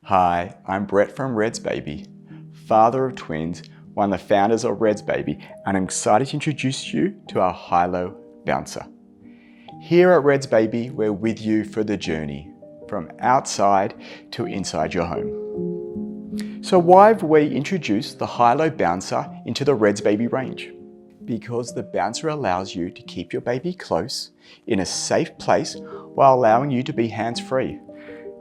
Hi, I'm Brett from Red's Baby, father of twins, one of the founders of Red's Baby, and I'm excited to introduce you to our high-low bouncer. Here at Red's Baby, we're with you for the journey, from outside to inside your home. So why have we introduced the high-low bouncer into the Red's Baby range? Because the bouncer allows you to keep your baby close in a safe place while allowing you to be hands-free.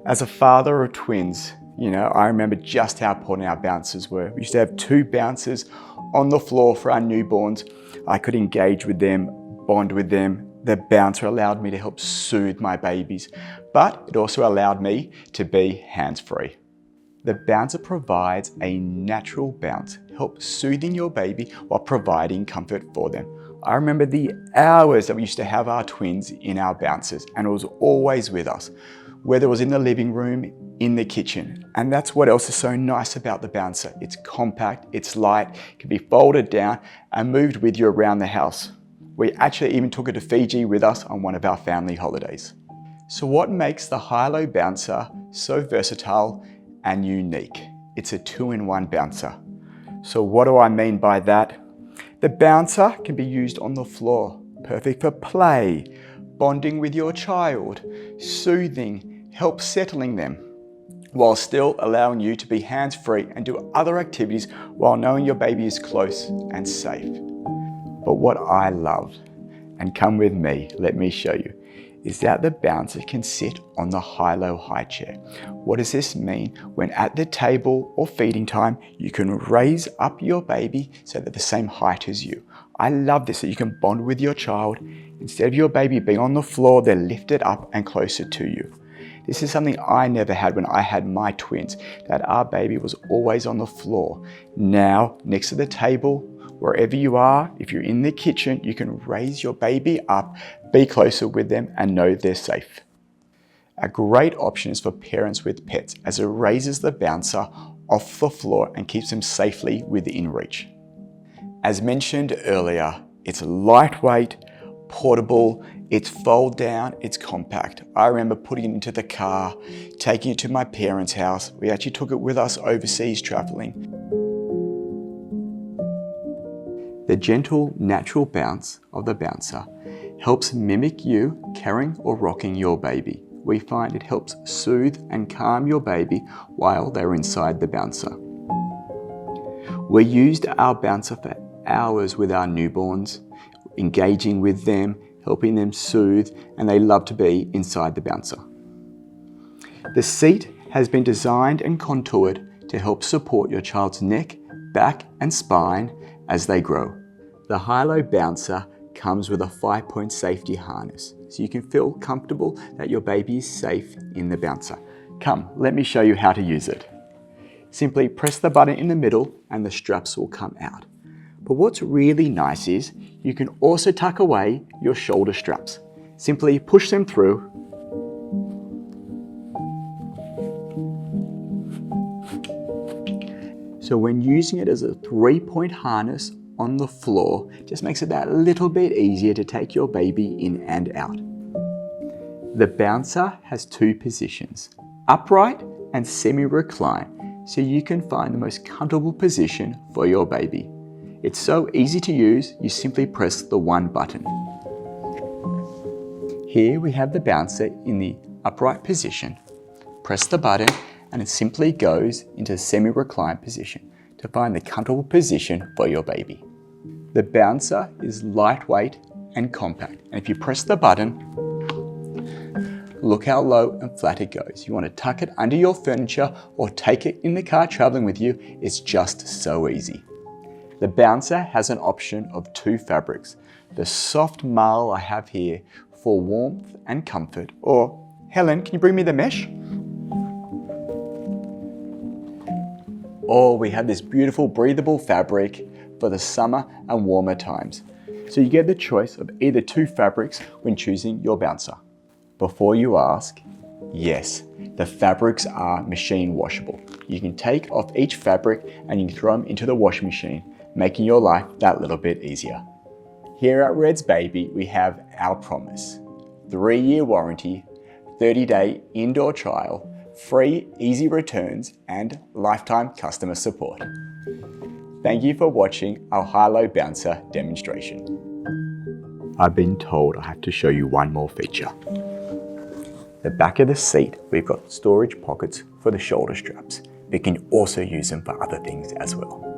As a father of twins, I remember just how important our bouncers were. We used to have 2 bouncers on the floor for our newborns. I could engage with them, bond with them. The bouncer allowed me to help soothe my babies, but it also allowed me to be hands-free. The bouncer provides a natural bounce, help soothing your baby while providing comfort for them. I remember the hours that we used to have our twins in our bouncers, and it was always with us, whether it was in the living room, in the kitchen. And that's what else is so nice about the bouncer. It's compact, it's light, can be folded down and moved with you around the house. We actually even took it to Fiji with us on one of our family holidays. So what makes the high-low bouncer so versatile and unique? It's a 2-in-1 bouncer. So what do I mean by that? The bouncer can be used on the floor, perfect for play, bonding with your child, soothing, help settling them, while still allowing you to be hands-free and do other activities while knowing your baby is close and safe. But what I love, and come with me, let me show you, is that the bouncer can sit on the high-low high chair. What does this mean? When at the table or feeding time, you can raise up your baby so they're the same height as you. I love this, that you can bond with your child. Instead of your baby being on the floor, they're lifted up and closer to you. This is something I never had when I had my twins, that our baby was always on the floor. Now, next to the table, wherever you are, if you're in the kitchen, you can raise your baby up, be closer with them, and know they're safe. A great option is for parents with pets, as it raises the bouncer off the floor and keeps them safely within reach. As mentioned earlier, it's lightweight, portable, it's fold down, it's compact. I remember putting it into the car, taking it to my parents' house. We actually took it with us overseas traveling. The gentle, natural bounce of the bouncer helps mimic you carrying or rocking your baby. We find it helps soothe and calm your baby while they're inside the bouncer. We used our bouncer for hours with our newborns, engaging with them, helping them soothe, and they love to be inside the bouncer. The seat has been designed and contoured to help support your child's neck, back, and spine as they grow. The high-low bouncer comes with a 5-point safety harness, so you can feel comfortable that your baby is safe in the bouncer. Come, let me show you how to use it. Simply press the button in the middle and the straps will come out. But what's really nice is you can also tuck away your shoulder straps. Simply push them through. So when using it as a 3-point harness on the floor, just makes it that little bit easier to take your baby in and out. The bouncer has 2 positions, upright and semi-recline, so you can find the most comfortable position for your baby. It's so easy to use, you simply press the 1 button. Here we have the bouncer in the upright position. Press the button and it simply goes into the semi-reclined position to find the comfortable position for your baby. The bouncer is lightweight and compact, and if you press the button, look how low and flat it goes. You want to tuck it under your furniture or take it in the car traveling with you, it's just so easy. The bouncer has an option of 2 fabrics. The soft marl I have here for warmth and comfort, or Helen, can you bring me the mesh? Or we have this beautiful breathable fabric for the summer and warmer times. So you get the choice of either 2 fabrics when choosing your bouncer. Before you ask, yes, the fabrics are machine washable. You can take off each fabric and you can throw them into the washing machine, making your life that little bit easier. Here at Red's Baby, we have our promise. 3-year warranty, 30-day indoor trial, free easy returns and lifetime customer support. Thank you for watching our high-low bouncer demonstration. I've been told I have to show you one more feature. The back of the seat, we've got storage pockets for the shoulder straps. We can also use them for other things as well.